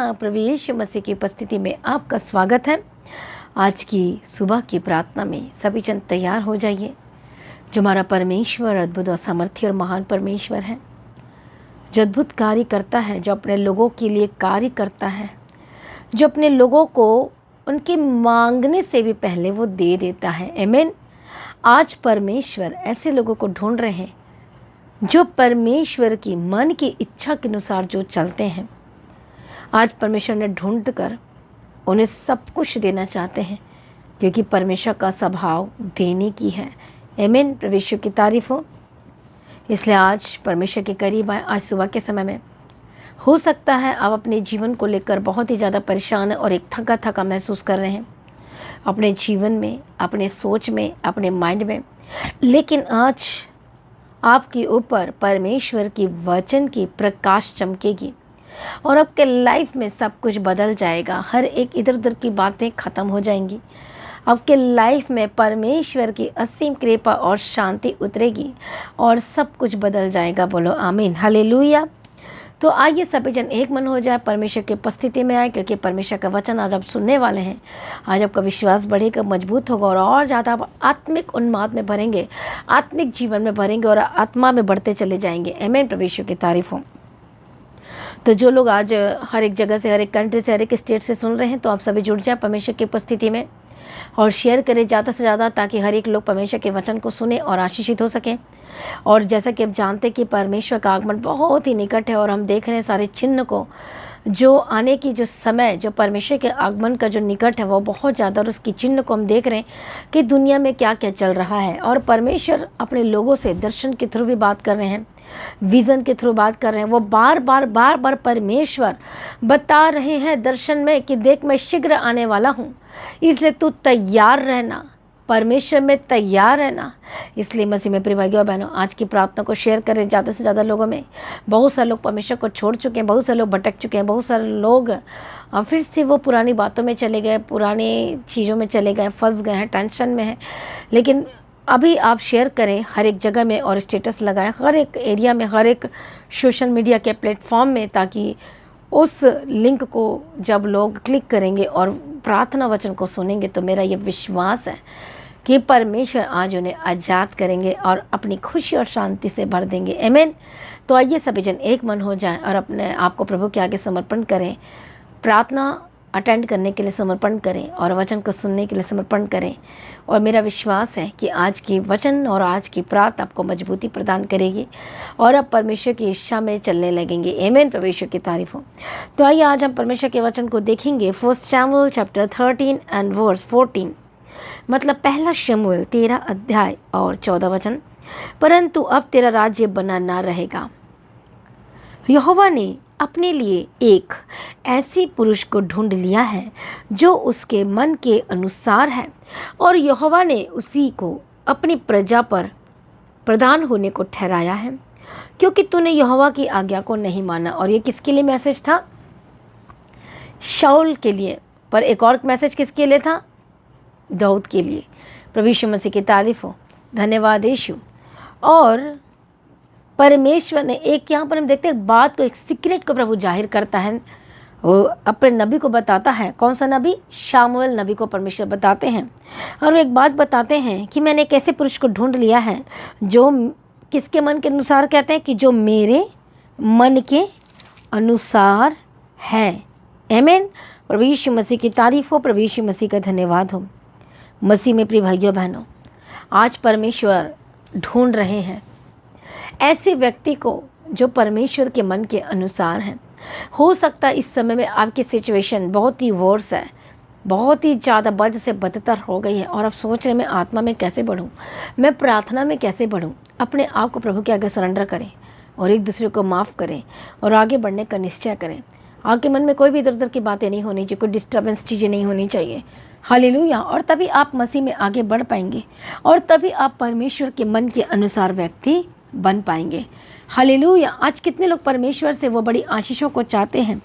प्रभु यीशु मसीह की उपस्थिति में आपका स्वागत है। आज की सुबह की प्रार्थना में सभी जन तैयार हो जाइए। जो हमारा परमेश्वर अद्भुत और सामर्थ्य और महान परमेश्वर है, जो अद्भुत कार्य करता है, जो अपने लोगों के लिए कार्य करता है, जो अपने लोगों को उनके मांगने से भी पहले वो दे देता है। आमीन। आज परमेश्वर ऐसे लोगों को ढूंढ रहे हैं जो परमेश्वर की मन की इच्छा के अनुसार जो चलते हैं। आज परमेश्वर ने ढूंढ कर उन्हें सब कुछ देना चाहते हैं, क्योंकि परमेश्वर का स्वभाव देने की है। आमीन। परमेश्वर की तारीफ हो। इसलिए आज परमेश्वर के करीब आए। आज सुबह के समय में हो सकता है आप अपने जीवन को लेकर बहुत ही ज़्यादा परेशान और एक थका थका महसूस कर रहे हैं, अपने जीवन में, अपने सोच में, अपने माइंड में। लेकिन आज आपके ऊपर परमेश्वर की वचन की प्रकाश चमकेगी और आपके लाइफ में सब कुछ बदल जाएगा। हर एक इधर उधर की बातें ख़त्म हो जाएंगी। आपके लाइफ में परमेश्वर की असीम कृपा और शांति उतरेगी और सब कुछ बदल जाएगा। बोलो आमीन, हालेलुया। तो आइए सभी जन एक मन हो जाए, परमेश्वर की उपस्थिति में आए, क्योंकि परमेश्वर का वचन आज आप सुनने वाले हैं। आज आपका विश्वास बढ़ेगा, मजबूत होगा और ज़्यादा आप आत्मिक उन्माद में भरेंगे, आत्मिक जीवन में भरेंगे और आत्मा में बढ़ते चले जाएंगे। आमीन। परमेश्वर की तारीफ हो। तो जो लोग आज हर एक जगह से, हर एक कंट्री से, हर एक स्टेट से सुन रहे हैं, तो आप सभी जुड़ जाए परमेश्वर की उपस्थिति में और शेयर करें ज़्यादा से ज़्यादा, ताकि हर एक लोग परमेश्वर के वचन को सुने और आशीषित हो सकें। और जैसा कि आप जानते हैं कि परमेश्वर का आगमन बहुत ही निकट है और हम देख रहे हैं सारे चिन्ह को, जो आने की जो समय, जो परमेश्वर के आगमन का जो निकट है वो बहुत ज़्यादा, और उसकी चिन्ह को हम देख रहे हैं कि दुनिया में क्या क्या चल रहा है। और परमेश्वर अपने लोगों से दर्शन के थ्रू भी बात कर रहे हैं, विज़न के थ्रू बात कर रहे हैं। वो बार बार परमेश्वर बता रहे हैं दर्शन में कि देख मैं शीघ्र आने वाला हूँ, इसलिए तू तैयार रहना, परमेश्वर में तैयार रहना। इसलिए मसीह में प्रिय भाइयों और बहनों, आज की प्रार्थना को शेयर करें ज़्यादा से ज़्यादा लोगों में। बहुत सारे लोग परमेश्वर को छोड़ चुके हैं, बहुत सारे लोग भटक चुके हैं, बहुत सारे लोग फिर से वो पुरानी बातों में चले गए, पुरानी चीज़ों में चले गए, फंस गए हैं, टेंशन में हैं। लेकिन अभी आप शेयर करें हर एक जगह में और स्टेटस लगाएं हर एक एरिया में, हर एक सोशल मीडिया के प्लेटफॉर्म में, ताकि उस लिंक को जब लोग क्लिक करेंगे और प्रार्थना वचन को सुनेंगे, तो मेरा ये विश्वास है कि परमेश्वर आज उन्हें आज़ाद करेंगे और अपनी खुशी और शांति से भर देंगे। आमीन। तो आइए सभी जन एक मन हो जाएं और अपने आप को प्रभु के आगे समर्पण करें, प्रार्थना अटेंड करने के लिए समर्पण करें और वचन को सुनने के लिए समर्पण करें। और मेरा विश्वास है कि आज की वचन और आज की प्रार्थना आपको मजबूती प्रदान करेगी और आप परमेश्वर की इच्छा में चलने लगेंगे। आमीन। परमेश्वर की तारीफ हो। तो आइए आज हम परमेश्वर के वचन को देखेंगे। 1 शमूएल चैप्टर 13 एंड वर्स 14, मतलब पहला शमूएल 13 अध्याय और 14 वचन। परंतु अब तेरा राज्य बना ना रहेगा। यहोवा ने अपने लिए एक ऐसी पुरुष को ढूंढ लिया है जो उसके मन के अनुसार है, और यहोवा ने उसी को अपनी प्रजा पर प्रधान होने को ठहराया है, क्योंकि तूने यहोवा की आज्ञा को नहीं माना। और ये किसके लिए मैसेज था? शाऊल के लिए। पर एक और मैसेज किसके लिए था? दाऊद के लिए। प्रभु यीशु मसीह की तारीफ हो। धन्यवाद यीशु। और परमेश्वर ने एक, यहाँ पर हम देखते हैं बात को, एक सीक्रेट को प्रभु जाहिर करता है, वो अपने नबी को बताता है। कौन सा नबी? शामुएल नबी को परमेश्वर बताते हैं और वो एक बात बताते हैं कि मैंने एक ऐसे पुरुष को ढूंढ लिया है जो किसके मन के अनुसार, कहते हैं कि जो मेरे मन के अनुसार है। आमीन। प्रभु यीशु मसीह की तारीफ हो। प्रभु यीशु मसीह का धन्यवाद हो। मसीह में प्रिय भाइयों बहनों, आज परमेश्वर ढूंढ रहे हैं ऐसे व्यक्ति को जो परमेश्वर के मन के अनुसार हैं। हो सकता है इस समय में आपकी सिचुएशन बहुत ही वर्स है, बहुत ही ज़्यादा बद से बदतर हो गई है और आप सोच रहे हैं मैं आत्मा में कैसे बढ़ूं, मैं प्रार्थना में कैसे बढ़ूं। अपने आप को प्रभु के आगे सरेंडर करें और एक दूसरे को माफ़ करें और आगे बढ़ने का निश्चय करें। आपके मन में कोई भी इधर उधर की बातें नहीं होनी चाहिए, कोई डिस्टर्बेंस चीज़ें नहीं होनी चाहिए। हालेलुया। और तभी आप मसीह में आगे बढ़ पाएंगे और तभी आप परमेश्वर के मन के अनुसार व्यक्ति बन पाएंगे। हालेलुया। आज कितने लोग परमेश्वर से वो बड़ी आशीषों को चाहते हैं,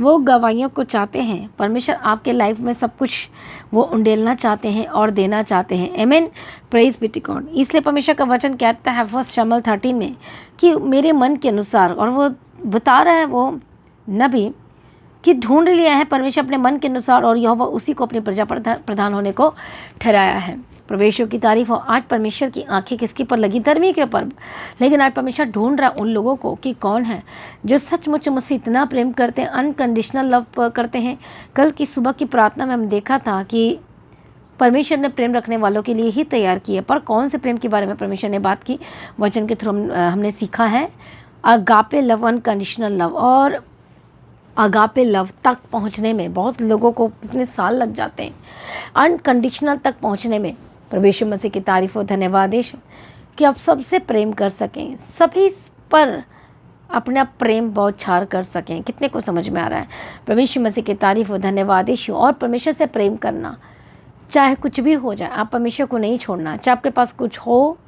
वो गवाहियों को चाहते हैं। परमेश्वर आपके लाइफ में सब कुछ वो उंडेलना चाहते हैं और देना चाहते हैं। आमीन। Praise be to God. इसलिए परमेश्वर का वचन कहता है 1 शमूएल 13 में कि मेरे मन के अनुसार, और वो बता रहा है वो नबी कि ढूंढ लिया है परमेश्वर अपने मन के अनुसार और यहोवा उसी को अपनी प्रजा प्रधान होने को ठहराया है। परमेश्वर की तारीफ हो। आज परमेश्वर की आंखें किसके पर लगी? धर्मी के ऊपर। लेकिन आज परमेश्वर ढूंढ रहा है उन लोगों को कि कौन है जो सचमुच मुझसे इतना प्रेम करते हैं, अनकंडीशनल लव करते हैं। कल की सुबह की प्रार्थना में हम देखा था कि परमेश्वर ने प्रेम रखने वालों के लिए ही तैयार किए। पर कौन से प्रेम के बारे में परमेश्वर ने बात की? वचन के थ्रू हमने सीखा है अगापे लव, अनकंडीशनल लव। और अगापे लव तक पहुंचने में बहुत लोगों को कितने साल लग जाते हैं। अनकंडीशनल तक पहुंचने में परमेश्वर मसीह की तारीफ और धन्यवाद यीशु कि आप सबसे प्रेम कर सकें, सभी पर अपना प्रेम बौछार कर सकें। कितने को समझ में आ रहा है? परमेश्वर मसीह की तारीफ और धन्यवाद यीशु। और परमेश्वर से प्रेम करना, चाहे कुछ भी हो जाए, आप परमेश्वर को नहीं छोड़ना। चाहे आपके पास कुछ हो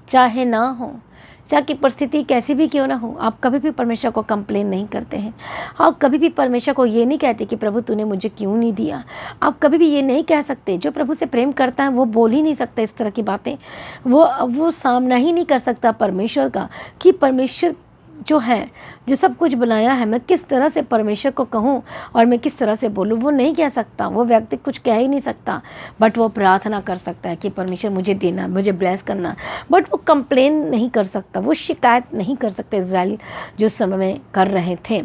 चाहे ना हो, चाहे की परिस्थिति कैसी भी क्यों ना हो, आप कभी भी परमेश्वर को कंप्लेन नहीं करते हैं। आप कभी भी परमेश्वर को ये नहीं कहते कि प्रभु तूने मुझे क्यों नहीं दिया। आप कभी भी ये नहीं कह सकते। जो प्रभु से प्रेम करता है वो बोल ही नहीं सकता इस तरह की बातें। वो सामना ही नहीं कर सकता परमेश्वर का कि परमेश्वर जो है, जो सब कुछ बनाया है, मैं किस तरह से परमेश्वर को कहूँ और मैं किस तरह से बोलूँ। वो नहीं कह सकता, वो व्यक्ति कुछ कह ही नहीं सकता। बट वो प्रार्थना कर सकता है कि परमेश्वर मुझे देना, मुझे ब्लेस करना। बट वो कंप्लेन नहीं कर सकता, वो शिकायत नहीं कर सकते इज़राइल जो समय में कर रहे थे।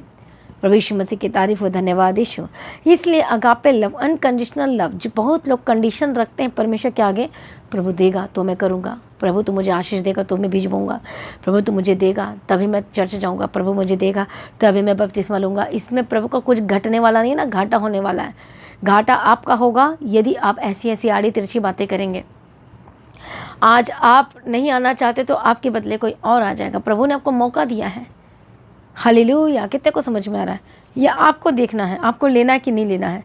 प्रभु यीशु मसीह की तारीफ और धन्यवाद यीशु। इसलिए अगापे लव, अनकंडीशनल लव, जो बहुत लोग कंडीशन रखते हैं परमेश्वर के आगे, प्रभु देगा तो मैं करूँगा, प्रभु तो मुझे आशीष देगा तो मैं भिजवाऊँगा, प्रभु तो मुझे देगा तभी मैं चर्च जाऊँगा, प्रभु मुझे देगा तभी मैं बपतिस्मा लूँगा। इसमें प्रभु का कुछ घटने वाला नहीं ना, घाटा होने वाला है। घाटा आपका होगा यदि आप ऐसी ऐसी आड़ी तिरछी बातें करेंगे। आज आप नहीं आना चाहते तो आपके बदले कोई और आ जाएगा। प्रभु ने आपको मौका दिया है। हालेलुया। कितने को समझ में आ रहा है? यह आपको देखना है, आपको लेना है कि नहीं लेना है,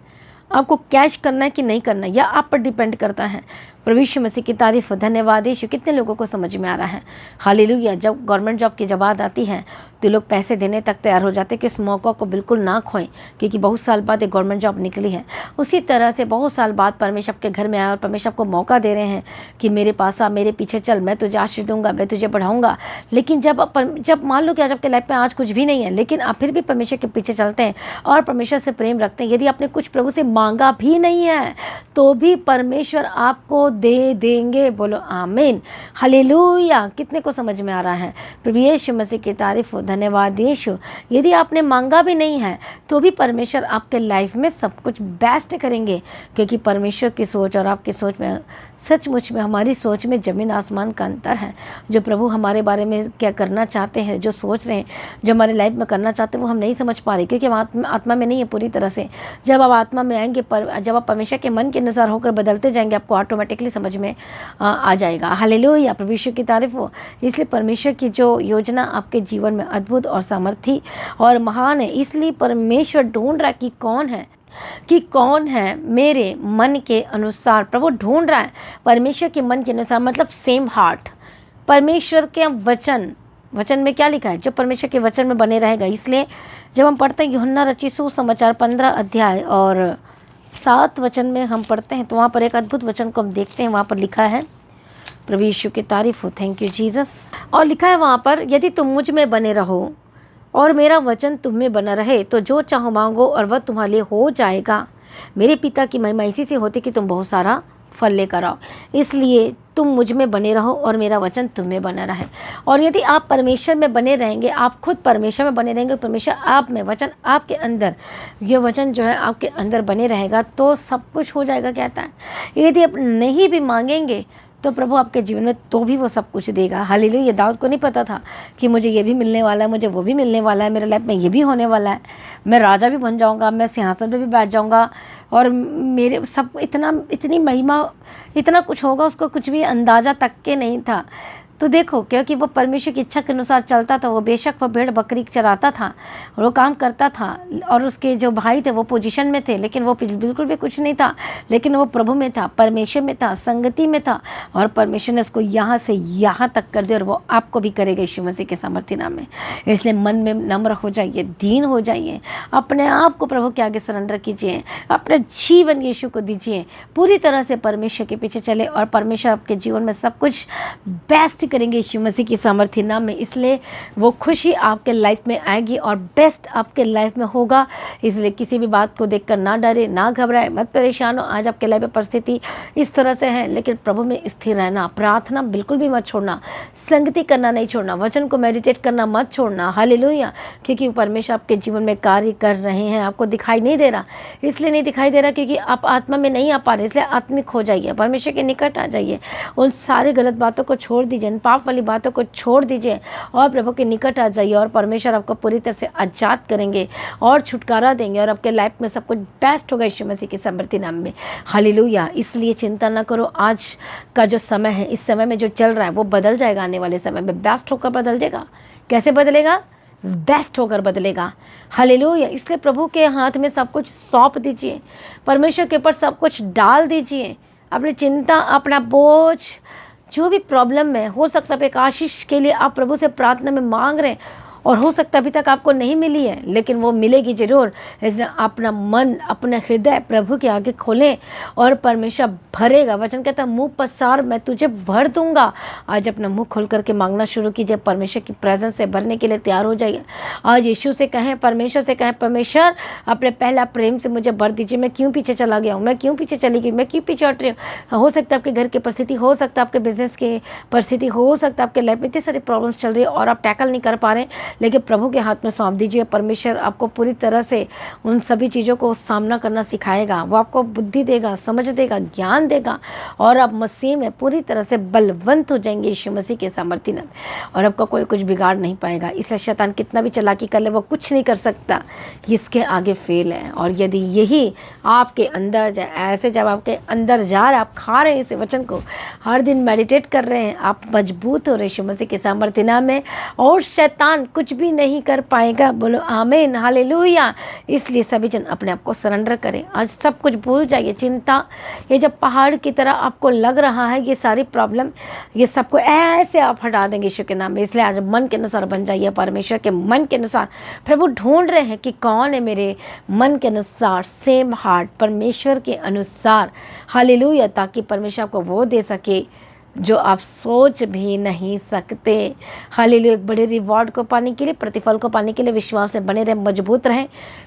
आपको कैश करना है कि नहीं करना है, यह आप पर डिपेंड करता है। प्रभु यीशु मसीह की तारीफ, धन्यवाद यीशु। कितने लोगों को समझ में आ रहा है? हालेलुया। जब गवर्नमेंट जॉब की जब बात आती है तो लोग पैसे देने तक तैयार हो जाते हैं कि इस मौका को बिल्कुल ना खोएं, क्योंकि बहुत साल बाद एक गवर्नमेंट जॉब निकली है। उसी तरह से बहुत साल बाद परमेश्वर आपके घर में आया और परमेश्वर आपको मौका दे रहे हैं कि मेरे पास आ, मेरे पीछे चल, मैं तुझे आशीष दूंगा, मैं तुझे बढ़ाऊंगा। लेकिन जब मान लो कि आज आपके लाइफ में आज कुछ भी नहीं है, लेकिन आप फिर भी परमेश्वर के पीछे चलते हैं और परमेश्वर से प्रेम रखते हैं, यदि आपने कुछ प्रभु से मांगा भी नहीं है तो भी परमेश्वर आपको दे देंगे। बोलो आमीन, हालेलुया। कितने को समझ में आ रहा है? प्रभु यीशु मसीह की तारीफ हो, धन्यवाद यीशु। यदि आपने मांगा भी नहीं है तो भी परमेश्वर आपके लाइफ में सब कुछ बेस्ट करेंगे, क्योंकि परमेश्वर की सोच और आपकी सोच में, सचमुच में हमारी सोच में ज़मीन आसमान का अंतर है। जो प्रभु हमारे बारे में क्या करना चाहते हैं, जो सोच रहे हैं, जो हमारे लाइफ में करना चाहते हैं, वो हम नहीं समझ पा रहे, क्योंकि हम आत्मा में नहीं है पूरी तरह से। जब आप आत्मा में आएंगे, जब आप परमेश्वर के मन के अनुसार होकर बदलते जाएंगे, आपको ऑटोमेटिकली समझ में आ जाएगा। हालेलुया, प्रभु यीशु की तारीफ हो। इसलिए परमेश्वर की जो योजना आपके जीवन में अद्भुत और सामर्थी और महान है। इसलिए परमेश्वर ढूंढ रहा कि कौन है मेरे मन के अनुसार। प्रभु ढूंढ रहा है परमेश्वर के मन के अनुसार, मतलब सेम हार्ट। परमेश्वर के वचन में क्या लिखा है? जो परमेश्वर के वचन में बने रहेगा। इसलिए जब हम पढ़ते हैं यूहन्ना रचित सुसमाचार 15 अध्याय और 7 वचन में हम पढ़ते हैं, तो वहाँ पर एक अद्भुत वचन को हम देखते हैं। वहाँ पर लिखा है, प्रभु यीशु की तारीफ हो, थैंक यू जीसस। और लिखा है वहाँ पर, यदि तुम मुझ में बने रहो और मेरा वचन तुम में बना रहे तो जो चाहो मांगो और वह तुम्हारे लिए हो जाएगा। मेरे पिता की महिमा इसी से होती कि तुम बहुत सारा फल लेकर आओ। इसलिए तुम मुझ में बने रहो और मेरा वचन तुम में बना रहे। और यदि आप परमेश्वर में बने रहेंगे, आप खुद परमेश्वर में बने रहेंगे, परमेश्वर आप में, वचन आपके अंदर, ये वचन जो है आपके अंदर बने रहेगा, तो सब कुछ हो जाएगा। कहता है यदि आप नहीं भी मांगेंगे तो प्रभु आपके जीवन में तो भी वो सब कुछ देगा। हालेलुया। ये दाऊद को नहीं पता था कि मुझे ये भी मिलने वाला है, मुझे वो भी मिलने वाला है, मेरे लाइफ में ये भी होने वाला है, मैं राजा भी बन जाऊंगा, मैं सिंहासन पे भी बैठ जाऊंगा और मेरे सब इतनी महिमा, इतना कुछ होगा, उसको कुछ भी अंदाज़ा तक के नहीं था। तो देखो, क्योंकि वो परमेश्वर की इच्छा के अनुसार चलता था। वो बेशक वो भेड़ बकरी चराता था और वो काम करता था, और उसके जो भाई थे वो पोजीशन में थे, लेकिन वो बिल्कुल भी कुछ नहीं था, लेकिन वो प्रभु में था, परमेश्वर में था, संगति में था, और परमेश्वर ने उसको यहाँ से यहाँ तक कर दिया, और वो आपको भी करेगा यीशु मसीह के सामर्थ्य नाम में। इसलिए मन में नम्र हो जाइए, दीन हो जाइए, अपने आप को प्रभु के आगे सरेंडर कीजिए, अपना जीवन यीशु को दीजिए, पूरी तरह से परमेश्वर के पीछे चले, और परमेश्वर आपके जीवन में सब कुछ बेस्ट करेंगे यीशु मसीह की सामर्थ्य नाम में, इसलिए वो खुशी आपके लाइफ में आएगी और बेस्ट आपके लाइफ में होगा। इसलिए किसी भी बात को देखकर ना डरे, ना घबराए, मत परेशान हो। आज आपके लाइफ में परिस्थिति इस तरह से है, लेकिन प्रभु में स्थिर रहना, प्रार्थना बिल्कुल भी मत छोड़ना, संगति करना नहीं छोड़ना, वचन को मेडिटेट करना मत छोड़ना। हालेलुया। क्योंकि परमेश्वर आपके जीवन में कार्य कर रहे हैं। आपको दिखाई नहीं दे रहा, इसलिए नहीं दिखाई दे रहा क्योंकि आप आत्मा में नहीं आ पा रहे, इसलिए आत्मिक हो जाइए, परमेश्वर के निकट आ जाइए। उन सारे गलत बातों को छोड़ दीजिए, उन पाप वाली बातों को छोड़ दीजिए और प्रभु के निकट आ जाइए और परमेश्वर आपको पूरी तरह से आजाद करेंगे और छुटकारा देंगे और आपके लाइफ में सब कुछ बेस्ट होगा यीशु मसीह के सामर्थ्य नाम में। हालेलुया। इसलिए चिंता ना करो। आज का जो समय है, इस समय में जो चल रहा है वो बदल जाएगा, आने वाले समय में बेस्ट होकर बदल जाएगा। कैसे बदलेगा? बेस्ट होकर बदलेगा। हालेलुया। इसलिए प्रभु के हाथ में सब कुछ सौंप दीजिए, परमेश्वर के ऊपर सब कुछ डाल दीजिए। अपनी चिंता, अपना बोझ, जो भी प्रॉब्लम है, हो सकता है एक आशीष के लिए आप प्रभु से प्रार्थना में मांग रहे हैं और हो सकता है अभी तक आपको नहीं मिली है, लेकिन वो मिलेगी जरूर। इसलिए अपना मन, अपना हृदय प्रभु के आगे खोलें और परमेश्वर भरेगा। वचन कहता है मुंह पसार मैं तुझे भर दूंगा। आज अपना मुंह खोल करके मांगना शुरू कीजिए, परमेश्वर की प्रेजेंस से भरने के लिए तैयार हो जाइए। आज यीशु से कहें, परमेश्वर से कहें, परमेश्वर अपने पहला प्रेम से मुझे भर दीजिए। मैं क्यों पीछे चला गया हूँ, मैं क्यों पीछे चली गई, मैं क्यों पीछे हट रही हूँ। हो सकता है आपके घर की परिस्थिति, हो सकता है आपके बिजनेस की परिस्थिति, हो सकता है आपके लाइफ में इतनी सारी प्रॉब्लम्स चल रही है और आप टैकल नहीं कर पा रहे, लेकिन प्रभु के हाथ में सौंप दीजिए। परमेश्वर आपको पूरी तरह से उन सभी चीज़ों को सामना करना सिखाएगा। वो आपको बुद्धि देगा, समझ देगा, ज्ञान देगा और आप मसीह में पूरी तरह से बलवंत हो जाएंगे यीशु मसीह के सामर्थ्य में, और आपका कोई कुछ बिगाड़ नहीं पाएगा। इसलिए शैतान कितना भी चालाकी कर ले, वो कुछ नहीं कर सकता, इसके आगे फेल है। और यदि यही आपके अंदर जाए, ऐसे जब आपके अंदर जा रहे, आप खा रहे हैं इस वचन को, हर दिन मेडिटेट कर रहे हैं, आप मजबूत हो रहे यीशु मसीह के सामर्थ्य नाम में, और शैतान कुछ भी नहीं कर पाएगा। बोलो आमीन, हालेलुया। इसलिए सभी जन अपने आप को सरेंडर करें। आज सब कुछ भूल जाइए। चिंता, ये जब पहाड़ की तरह आपको लग रहा है, ये सारी प्रॉब्लम, ये सबको ऐसे आप हटा देंगे यीशु के नाम में। इसलिए आज मन के अनुसार बन जाइए, परमेश्वर के मन के अनुसार। प्रभु ढूंढ रहे हैं कि कौन है मेरे मन के अनुसार, सेम हार्ट, परमेश्वर के अनुसार। हालेलुया। ताकि परमेश्वर आपको वो दे सके जो आप सोच भी नहीं सकते। हालेलुया। एक बड़े रिवॉर्ड को पाने के लिए, प्रतिफल को पाने के लिए विश्वास में बने रहे, मजबूत रहें।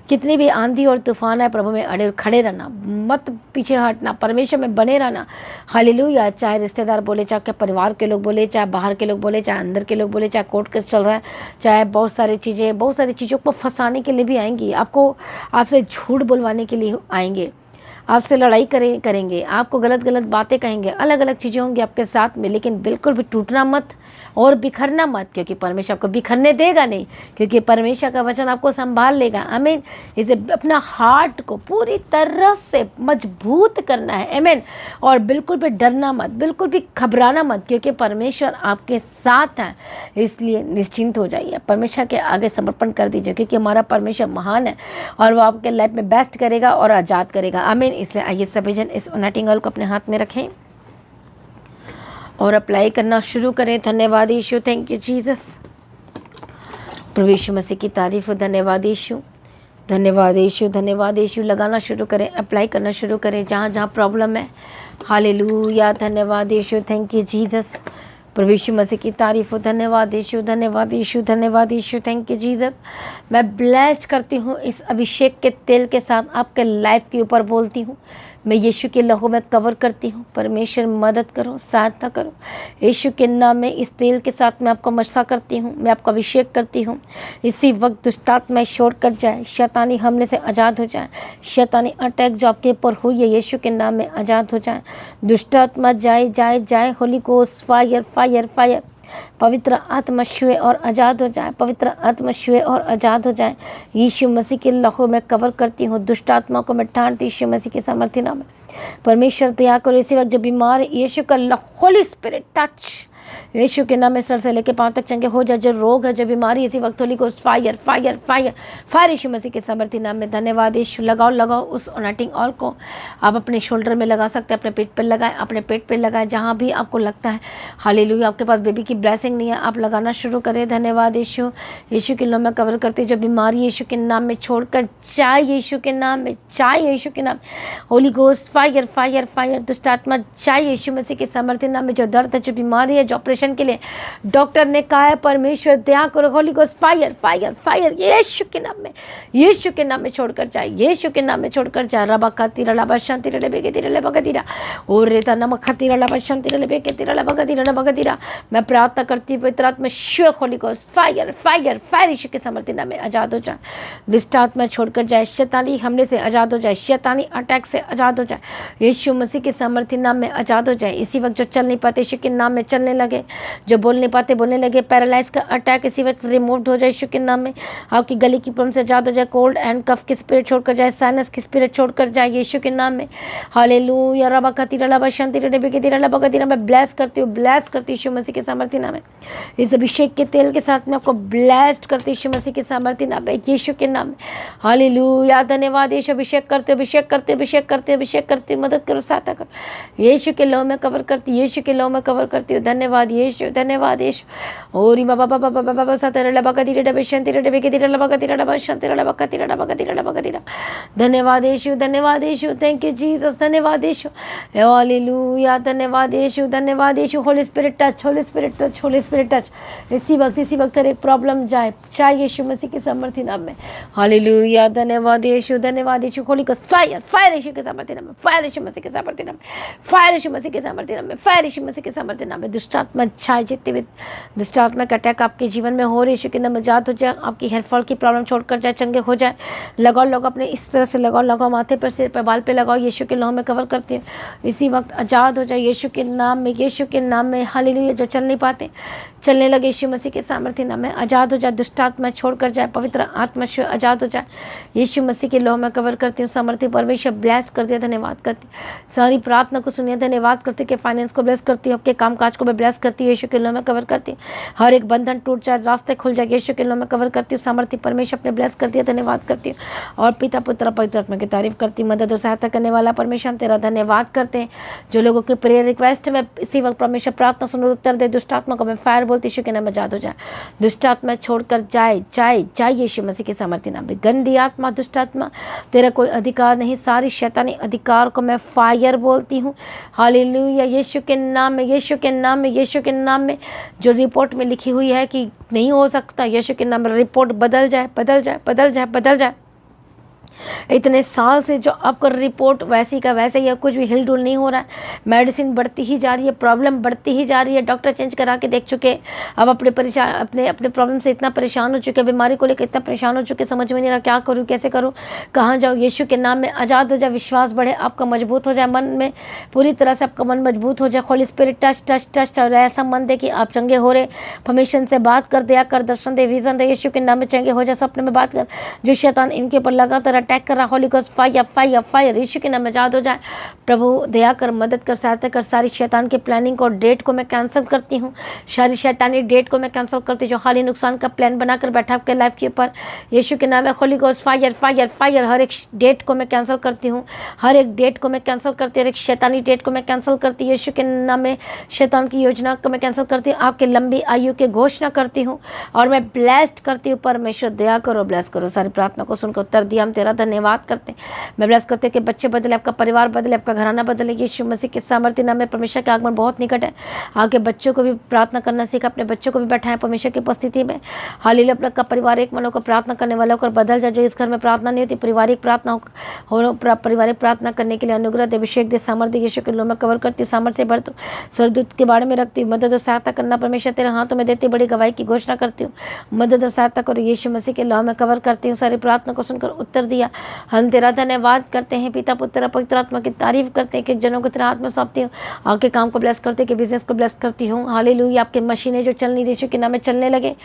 कितनी भी आंधी और तूफान है, प्रभु में अड़े खड़े रहना, मत पीछे हटना, परमेश्वर में बने रहना। हालेलुया। चाहे रिश्तेदार बोले, चाहे परिवार के लोग बोले, चाहे बाहर के लोग बोले, चाहे अंदर के लोग बोले, चाहे कोर्ट केस चल रहा है, चाहे बहुत सारी चीज़ों को फंसाने के लिए भी आएंगी, आपको आपसे झूठ बुलवाने के लिए आएंगे, आपसे लड़ाई करेंगे, आपको गलत बातें कहेंगे, अलग अलग चीज़ें होंगी आपके साथ में, लेकिन बिल्कुल भी टूटना मत और बिखरना मत, क्योंकि परमेश्वर आपको बिखरने देगा नहीं, क्योंकि परमेश्वर का वचन आपको संभाल लेगा। आमीन। इसे अपना हार्ट को पूरी तरह से मजबूत करना है। आमीन। और बिल्कुल भी डरना मत, बिल्कुल भी घबराना मत, क्योंकि परमेश्वर आपके साथ है। इसलिए निश्चिंत हो जाइए, परमेश्वर के आगे समर्पण कर दीजिए, क्योंकि हमारा परमेश्वर महान है और वो आपके लाइफ में बेस्ट करेगा और आज़ाद करेगा। आमीन। इसलिए आइए सभी जन इस अनॉइंटिंग ऑयल को अपने हाथ में रखें और अप्लाई करना शुरू करें। धन्यवाद यीशु, थैंक यू जीसस। प्रभु यीशु मसीह की तारीफ हो। धन्यवाद यीशु, धन्यवाद यीशु, धन्यवाद यीशु। लगाना शुरू करें, अप्लाई करना शुरू करें जहाँ जहाँ प्रॉब्लम है। हालेलुया। धन्यवाद यीशु, थैंक यू जीसस। प्रभु यीशु मसीह की तारीफ हो। धन्यवाद यीशु, धन्यवाद यीशु, धन्यवाद यीशु, थैंक यू जीसस। मैं ब्लेस्ड करती हूँ इस अभिषेक के तेल के साथ, आपके लाइफ के ऊपर बोलती हूँ। मैं यीशु के लहू में कवर करती हूँ। परमेश्वर मदद करो, सहायता करो। यीशु के नाम में इस तेल के साथ मैं आपको मसा करती हूँ, मैं आपको अभिषेक करती हूँ। इसी वक्त दुष्टात्मा शोर कर जाए, शैतानी हमले से आज़ाद हो जाए, शैतानी अटैक जो आपके ऊपर हुई है यीशु के नाम में आज़ाद हो जाए। दुष्टात्मा जाए जाए जाए। Holi ghost fire fire fire. पवित्र आत्मा छुए और आज़ाद हो जाए, पवित्र आत्मा छुए और आज़ाद हो जाए। यीशु मसीह के लहू में कवर करती हूँ। दुष्ट आत्मा को मैं डांटती यीशु मसीह के सामर्थ्य नाम में। परमेश्वर दया करो, इसी वक्त जो बीमार है यीशु का होली स्पिरिट टच, यीशु के नाम में सर से लेके पांव तक चंगे हो जाए। जो रोग है, जो बीमारी, इसी वक्त holy ghost fire fire fire fire Yeshu Masih के सामर्थ्य नाम में। धन्यवाद यीशु। लगाओ उस अनॉइंटिंग ऑयल को। आप अपने शोल्डर में लगा सकते हैं, अपने पेट पर लगाएं, अपने पेट पर लगाएं, जहाँ भी आपको लगता है। हालेलुया। आपके पास बेबी की ब्लेसिंग नहीं है, आप लगाना शुरू करें। धन्यवाद यीशु। यीशु के नाम में कवर करते, जो बीमारी यीशु के नाम में छोड़कर चाहे यीशु के नाम में, चाहे यीशु के नाम। Holi ghost fire fire fire. दुष्ट आत्मा चाहे यीशु मसीह के सामर्थ्य नाम में। जो दर्द है, जो बीमारी है, जो ऑपरेशन के लिए डॉक्टर ने कहा है, परमेश्वर दया करो, holy ghost fire fire fire, Yeshu के नाम में, यीशु के नाम में छोड़कर जाए, यीशु के नाम में छोड़कर जाए। रबा खातिर लबा शांति रे बेगे तेरे ले बगदीरा और रेता नमक खातिर लबा शांति रे बेगे तेरे ले बगदीरा। मैं प्रार्थना करती हूँ पवित्र आत्मा शिव holy ghost fire fire fire, Yeshu के समर्थन नाम में आजाद हो जाए, दुष्ट आत्मा छोड़कर जाए, शैतानी हमले से आजाद हो जाए, शैतानी अटैक से आजाद हो जाए, यीशु मसीह के समर्थी नाम में आजाद हो जाए। इसी वक्त जो चल नहीं पाते यीशु के नाम में चलने लगे, जो बोल नहीं पाते बोलने लगे, पैरालाइज का अटैक इसी वक्त रिमूव्ड हो जाए यीशु के नाम में। आपकी गली की प्रॉब्लम से आजाद हो जाए, कोल्ड एंड कफ की स्पिरिट छोड़कर जाए, साइनस की स्पिरिट छोड़कर जाए यीशु के नाम में। हालेलुया रबा कतिरा लबा शांति रे बेगे तेरा लबा कतिरा। मैं ब्लेस करती हूँ यीशु मसीह के समर्थी नाम में। इस अभिषेक के तेल के साथ में आपको ब्लेस्ड करती यीशु मसीह के समर्थी नाम में, यीशु के नाम में। हालेलुया धन्यवाद यीशु। अभिषेक करते मदद करो, सहायता करो, यीशु के लहू में कवर करती, यीशु के लहू में कवर करती हूँ। धन्यवाद यीशु, धन्यवाद यीशु। ओरी बाबा बाबा बाबा बाबा सातरे लबा कतिरे डबे शांति रे डबे कतिरे लबा कतिरे डबा शांति रे लबा कतिरे डबा कतिरे लबा कतिरा। धन्यवाद यीशु, धन्यवाद यीशु, थैंक यू जीसस, धन्यवाद यीशु। हालेलुया धन्यवाद यीशु, धन्यवाद Yeshu. Holy spirit touch, holy spirit touch, holy spirit touch. इसी वक्त हर एक प्रॉब्लम जाए यीशु मसीह के समर्थी नाम में। हालेलुया धन्यवाद यीशु, धन्यवाद यीशु। होली का फायर फायर यीशु के समर्थी नाम में, फायर यीशु मसीह के समर्थी नाम में, फायर यीशु मसीह के समर्थी नाम में, फायर यीशु मसीह के समर्थी नाम में। दुष्ट आत्मा छाए, जितने भी दुष्ट आत्मा का अटैक आपके जीवन में हो रही यीशु के नाम में आजाद हो जाए। आपकी हेयर फॉल की प्रॉब्लम छोड़कर जाए, चंगे हो जाए। लगाओ अपने इस तरह से लगाओ माथे पर, सिर पर, बाल पे लगाओ, यीशु के लहू में कवर करती है। इसी वक्त आजाद हो जाए यीशु के नाम में, यीशु के नाम में। हालेलुया। जो चल नहीं पाते चलने लगे यीशु मसीह के सामर्थ्य नाम में आजाद हो जाए, दुष्ट आत्मा छोड़कर जाए, पवित्र आत्मा से आजाद हो जाए। यीशु मसीह के लहू में कवर करती हूँ। सामर्थ्य परमेश्वर ब्लेस कर दिया, धन्यवाद करती सारी प्रार्थना को सुनिए, धन्यवाद करती कि फाइनेंस को ब्लेस करती हूँ, आपके कामकाज को भी ब्लेस करती हूँ, यीशु के लहू में कवर करती हूँ। हर एक बंधन टूट जाए, रास्ते खुल जाए, यीशु के लहू में कवर करती हूँ। सामर्थ्य परमेश्वर अपने ब्लेस कर दिया, धन्यवाद करती हूँ। और पिता पुत्र पवित्र आत्मा की तारीफ करती हूँ। मदद और सहायता करने वाला परमेश्वर हम तेरा धन्यवाद करते हैं। जो लोगों की प्रेयर रिक्वेस्ट में इसी वक्त परमेश्वर प्रार्थना सुन उत्तर दे। दुष्ट आत्मा को मैं फायर बोलती यीशु के नाम में आजाद हो जाए, दुष्ट आत्मा छोड़कर जाए यीशु मसीह के सामर्थ्य नाम में। गंदी आत्मा, दुष्ट आत्मा, तेरा कोई अधिकार नहीं, सारी शैतानी अधिकार को मैं फायर बोलती हूँ। हालेलुया यीशु के नाम में, यीशु के नाम में, यीशु के नाम में। जो रिपोर्ट में लिखी हुई है कि नहीं हो सकता, यीशु के नाम में रिपोर्ट बदल जाए, बदल जाए, बदल जाए, बदल जाए। इतने साल से जो आपका रिपोर्ट वैसी का वैसे ही, कुछ भी हिल डुल नहीं हो रहा है, मेडिसिन बढ़ती ही जा रही है, प्रॉब्लम बढ़ती ही जा रही है, डॉक्टर चेंज करा के देख चुके, अब अपने प्रॉब्लम से इतना परेशान हो चुके, बीमारी को लेकर इतना परेशान हो चुके, समझ में नहीं रहा क्या करूँ, कैसे करूँ, कहाँ जाऊँ। यीशु के नाम में आज़ाद हो जाए, विश्वास बढ़े, आपका मजबूत हो जाए, मन में पूरी तरह से आपका मन मजबूत हो जाए। Holi spirit touch touch touch और ऐसा मन दे कि आप चंगे हो रहे, परमेश्वर से बात कर, दया कर, दर्शन दे, विजन दे, यीशु के नाम में चंगे हो जाए, सपने में बात कर। जो शैतान इनके ऊपर लगातार अटैक कर रहा, holy ghost fire fire fire Yeshu के नाम में आजाद हो जाए। प्रभु दया कर, मदद कर, सहायता कर। सारी शैतान के प्लानिंग और डेट को मैं कैंसिल करती हूँ, सारी शैतानी डेट को मैं कैंसिल करती हूँ जो हाली नुकसान का प्लान बनाकर बैठा आपके लाइफ के ऊपर, यीशु के नाम में holy ghost fire fire fire. हर एक डेट को मैं कैंसिल करती हूँ, हर एक डेट को मैं कैंसिल करती हूँ, हर एक शैतानी डेट को मैं कैंसिल करती हूँ, यीशु के नाम में शैतान की योजना को मैं कैंसिल करती हूँ, आपके लंबी आयु की घोषणा करती हूँ और मैं ब्लेस्ड करती हूँ। परमेश्वर दया करो, ब्लेस करो। सारी प्रार्थना को सुनकर उत्तर दिया, हम तेरा धन्यवाद करते हैं। मैं ब्लेस करते हैं कि बच्चे बदले, आपका परिवार बदले, आपका घराना बदले, यीशु मसीह के सामर्थ्य नाम में। परमेश्वर के आगमन बहुत निकट है, आगे बच्चों को भी प्रार्थना करना सीखा, अपने बच्चों को भी बैठाएं परमेश्वर की उपस्थिति में। हालेलुया। अपना का परिवार एक मन होकर प्रार्थना करने वाला होकर बदल जाए। जो इस घर में प्रार्थना नहीं होती, पारिवारिक प्रार्थना हो, पारिवारिक प्रार्थना करने के लिए अनुग्रह दे, अभिषेक दे, सामर्थ्य यीशु के लोग में कवर करती हूँ, सामर्थ्य से भर दो, स्वर्गदूत के बारे में रखती हूँ। मदद और सहायता करना परमेश्वर तेरे हाथों में देती, बड़ी गवाही की घोषणा करती हूँ। मदद और सहायता करो, यीशु मसीह के लौ में कवर करती हूँ। सारी प्रार्थना को सुनकर उत्तर दिया, हम तेरा धन्यवाद करते हैं। पिता पुत्र पवित्र आत्मा की तारीफ करते हैं कि जनों को तेरा हाथ में सौंपती हूँ, आपके काम को ब्लेस करते हैं, कि बिजनेस को ब्लेस करती हूँ। हालेलुया। आपके मशीनें जो चल नहीं रही, यीशु के नाम में चलने लगे,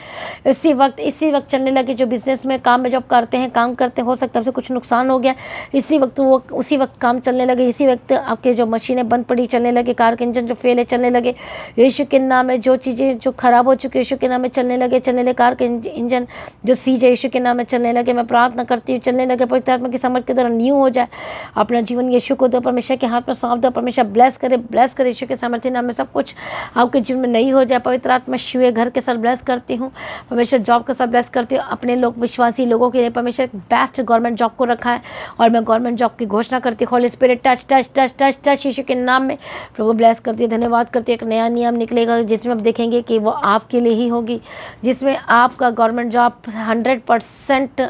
इसी वक्त चलने लगे। जो बिजनेस में काम में जब करते हैं, काम करते हो सकता है कुछ नुकसान हो गया, इसी वक्त वो उसी वक्त काम चलने लगे, इसी वक्त आपके जो मशीनें बंद पड़ी चलने लगे, कार के इंजन जो फेल है चलने लगे, यीशु के नाम में। जो चीज़ें जो खराब हो चुकी है, यीशु के नाम में चलने लगे, कार के इंजन जो सीज है, यीशु के नाम में चलने लगे। मैं प्रार्थना करती हूँ, चलने लगे के पवित्र आत्मा की समझ के द्वारा न्यू हो जाए। अपना जीवन यीशु को दो, परमेश्वर के हाथ में सौंप दो। परमेश्वर ब्लेस करे यीशु के सामर्थ्य नाम में सब कुछ आपके जीवन में नहीं हो जाए। पवित्र आत्मा शिव घर के साथ ब्लेस करती हूँ, परमेश्वर जॉब के साथ ब्लेस करती हूँ। अपने लोग विश्वासी लोगों के लिए परमेश्वर बेस्ट गवर्नमेंट जॉब को रखा है और मैं गवर्नमेंट जॉब की घोषणा करती हूँ। Holy spirit touch touch touch touch touch Yeshu के नाम में प्रभु ब्लेस करती है। धन्यवाद करती है। एक नया नियम निकलेगा जिसमें आप देखेंगे कि वो आपके लिए ही होगी, जिसमें आपका गवर्नमेंट जॉब 100%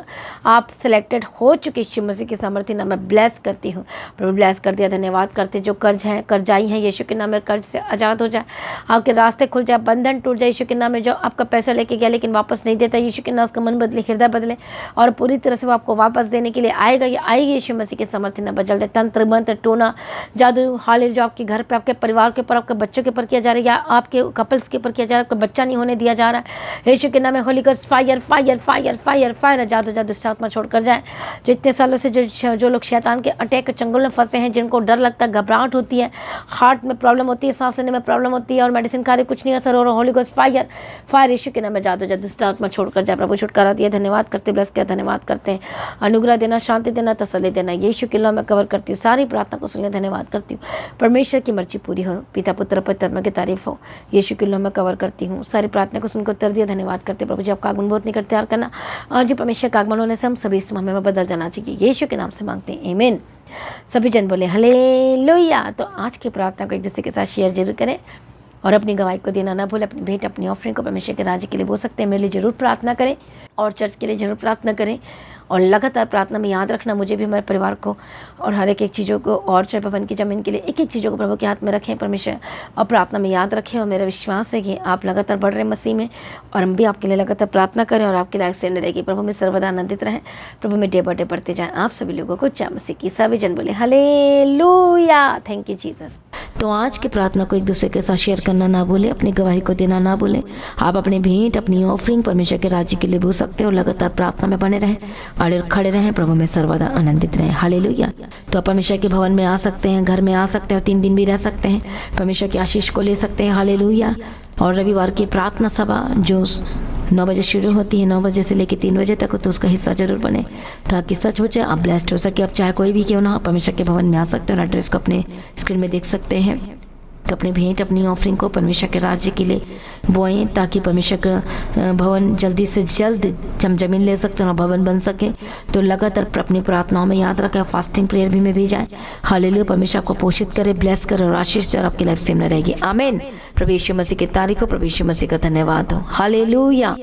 आप सिलेक्टेड हो चुके। यीशु मसीह के सामर्थ्य नाम में ब्लेस करती हूँ। प्रभु ब्लेस कर दिया। धन्यवाद करते जो कर्ज हैं कर्जाई हैं यीशु के नाम में कर्ज से आज़ाद हो जाए, आपके रास्ते खुल जाए, बंधन टूट जाए। यीशु के नाम में जो आपका पैसा लेके गया लेकिन वापस नहीं देता, यीशु के नाम उसका मन बदले, हृदय बदले और पूरी तरह से वो आपको वापस देने के लिए आएगा। ये आएगी यीशु मसीह के सामर्थ्य नाम बदल दे। तंत्र मंत्र टोना जादू हाल जो आपके घर पे, आपके परिवार के ऊपर, आपके बच्चों के ऊपर किया जा रहा है या आपके कपल्स के ऊपर किया जा रहा है, आपका बच्चा नहीं होने दिया जा रहा है, यीशु के नाम में Holi ghost fire fire fire fire fire जादू जादू दुष्ट आत्मा छोड़कर जाए। जो इतने सालों से जो लोग शैतान के अटैक चंगुल में फंसे हैं, जिनको डर लगता है, घबराहट होती है, हार्ट में प्रॉब्लम होती है, सांस लेने में प्रॉब्लम होती है और मेडिसिन खा रहे कुछ नहीं असर हो रहा, Holi ghost fire fire Yeshu के नाम में जादू जादू दुष्ट आत्मा छोड़कर जाए। प्रभु छुटकारा दिया। धन्यवाद करते, ब्लेस किया, धन्यवाद करते हैं। अनुग्रह देना, शांति देना, तसल्ली देना, यीशु के नाम में कवर करती हूँ। सारी प्रार्थना को सुनने धन्यवाद करती हूँ। परमेश्वर की मर्जी पूरी हो, पिता पुत्र पवित्र आत्मा की तारीफ हो। यीशु के नाम में कवर करती हूँ। सारी प्रार्थना को सुनकर उत्तर दिया। धन्यवाद करते प्रभु जी। आपका आगमन बहुत निकट तैयार करना। आज ही परमेश्वर का आगमन होने से हम सभी इस मामले में बदल जाना चाहिए। यीशु के नाम से मांगते हैं, आमीन। सभी जन बोले हालेलुया। तो आज की प्रार्थना को एक दूसरे के साथ शेयर जरूर करें और अपनी गवाही को देना ना भूलें। अपनी भेंट, अपनी ऑफरिंग को परमेश्वर के राज्य के लिए बोल सकते हैं। मेरे लिए जरूर प्रार्थना करें और चर्च के लिए जरूर प्रार्थना करें और लगातार प्रार्थना में याद रखना मुझे भी, हमारे परिवार को और हर एक चीज़ों को और चर भवन की ज़मीन के लिए एक चीज़ों को प्रभु के हाथ में रखें परमेश्वर और प्रार्थना में याद रखें। और मेरा विश्वास है कि आप लगातार बढ़ रहे मसीह में और हम भी आपके लिए लगातार प्रार्थना करें और आपकी लाइफ सेव रहेगी। प्रभु में सर्वदा आनंदित रहें, प्रभु में डे बाय डे बढ़ते जाएँ। आप सभी लोगों को जय मसीह की। सभी जन बोले हालेलुया। Thank you Jesus. तो आज की प्रार्थना को एक दूसरे के साथ शेयर करना ना भूलें, अपनी गवाही को देना ना भूलें। आप अपने भेंट, अपनी ऑफरिंग परमेश्वर के राज्य के लिए बोल सकते हैं और लगातार प्रार्थना में बने रहें, अड़े खड़े रहें, प्रभु में सर्वदा आनंदित रहें। हालेलुया। तो आप परमेश्वर के भवन में आ सकते हैं, घर में आ सकते हैं और 3 दिन भी रह सकते हैं, परमेश्वर की आशीष को ले सकते हैं। हालेलुया। और रविवार की प्रार्थना सभा जो 9 बजे शुरू होती है, 9 बजे से लेकर 3 बजे तक, तो उसका हिस्सा जरूर बने ताकि सच हो जाए, आप ब्लेस्ड हो सके। आप चाहे कोई भी क्यों ना परमेश्वर के भवन में आ सकते हैं और एड्रेस को अपने स्क्रीन में देख सकते हैं। तो अपनी भेंट, अपनी ऑफरिंग को परमेश्वर के राज्य के लिए बोएं ताकि परमेश्वर का भवन जल्दी से जल्द हम जमीन ले सकते हैं और भवन बन सके। तो लगातार अपनी प्रार्थनाओं में याद रखें, फास्टिंग प्रेयर भी में भी जाएं। हालेलुया। परमेश्वर आपको पोषित करे, ब्लेस करे और आशीष दे और आपकी लाइफ सेम रहेगी। आमीन। प्रभु यीशु मसीह की तारीफ हो, प्रभु यीशु मसीह का धन्यवाद हो। हालेलुया।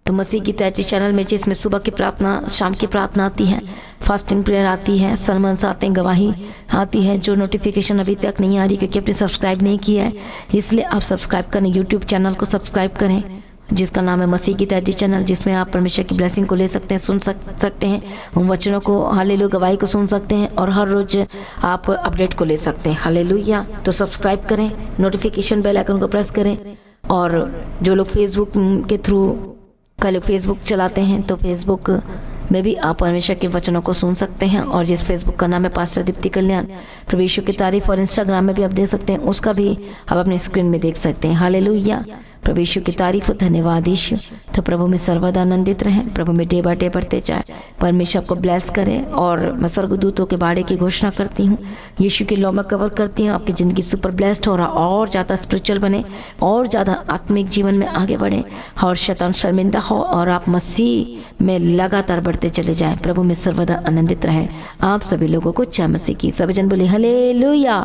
तो मसीह की तैची चैनल में जिसमें सुबह की प्रार्थना, शाम की प्रार्थना आती है, फास्टिंग प्रेयर आती है, सरमन्स आते हैं, गवाही आती है। जो नोटिफिकेशन अभी तक नहीं आ रही क्योंकि आपने सब्सक्राइब नहीं किया है, इसलिए आप सब्सक्राइब करें, यूट्यूब चैनल को सब्सक्राइब करें जिसका नाम है मसीह की तैची चैनल, जिसमें आप परमेश्वर की ब्लेसिंग को ले सकते हैं, सुन सकते हैं, उन वचनों को, हालेलुया, गवाही को सुन सकते हैं और हर रोज आप अपडेट को ले सकते हैं। हालेलुया। तो सब्सक्राइब करें, नोटिफिकेशन बेल आइकन को प्रेस करें। और जो लोग फेसबुक के थ्रू कल फेसबुक चलाते हैं तो फेसबुक में भी आप परमेश्वर के वचनों को सुन सकते हैं। और जिस फेसबुक का नाम है पास्टर दीप्ति कल्याण, प्रभु यीशु की तारीफ, और इंस्टाग्राम में भी आप देख सकते हैं, उसका भी आप अपनी स्क्रीन में देख सकते हैं। हालेलुया। प्रभु यीशु की तारीफ, धन्यवाद यीशु। तो प्रभु में सर्वदा आनंदित रहें, प्रभु में डे बाय डे बढ़ते जाए, परमेश्वर को ब्लेस करें। और मैं स्वर्गदूतों के बाड़े की घोषणा करती हूँ, यीशु की लॉ में कवर करती हूँ, आपकी ज़िंदगी सुपर ब्लेस्ड हो रहा, और ज़्यादा स्पिरिचुअल बने, और ज़्यादा आत्मिक जीवन में आगे बढ़े और शैतान शर्मिंदा हो और आप मसीह में लगातार बढ़ते चले जाएं। प्रभु में सर्वदा आनंदित रहें। आप सभी लोगों को जय मसीह की। सभी जन बोले हालेलुया।